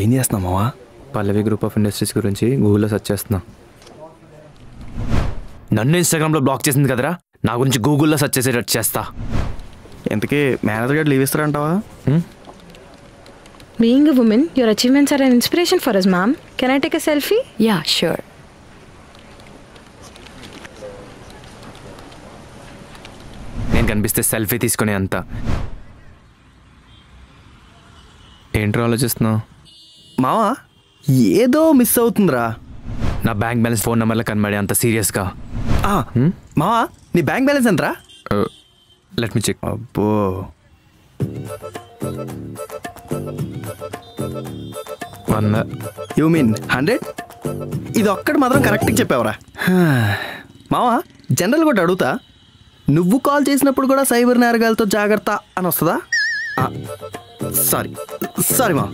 ఏం చేస్తున్నావు మావా? పల్లవి గ్రూప్ ఆఫ్ ఇండస్ట్రీస్ గురించి గూగుల్లో సెర్చ్ చేస్తున్నా. నన్ను ఇన్స్టాగ్రామ్లో బ్లాక్ చేసింది కదరా, నా గురించి గూగుల్లో సెర్చ్ చేసేటట్టు చేస్తా. ఇంతకీ మేనేజర్ గారు leave ఇస్తారంటావా? Being a woman, your achievements are an inspiration for us, ma'am. Can I take a selfie? Yeah, sure. నేను కనిపిస్తే సెల్ఫీ తీసుకునే అంత. ఏంట్రా ఆలోచిస్తున్నావు? మావా ఏదో మిస్ అవుతుందిరా. నా బ్యాంక్ బ్యాలెన్స్ ఫోన్ నెంబర్లో కనబడే అంత సీరియస్గా. మావా నీ బ్యాంక్ బ్యాలెన్స్ ఎంతరా? Let me check. అబ్బో, యూ మీన్ 100? ఇది ఒక్కటి మాత్రం కరెక్ట్గా చెప్పావురా. మావా జనరల్ కూడా అడుగుతా, నువ్వు కాల్ చేసినప్పుడు కూడా సైబర్ నేరగాలతో జాగ్రత్త అని వస్తుందా? సారీ మా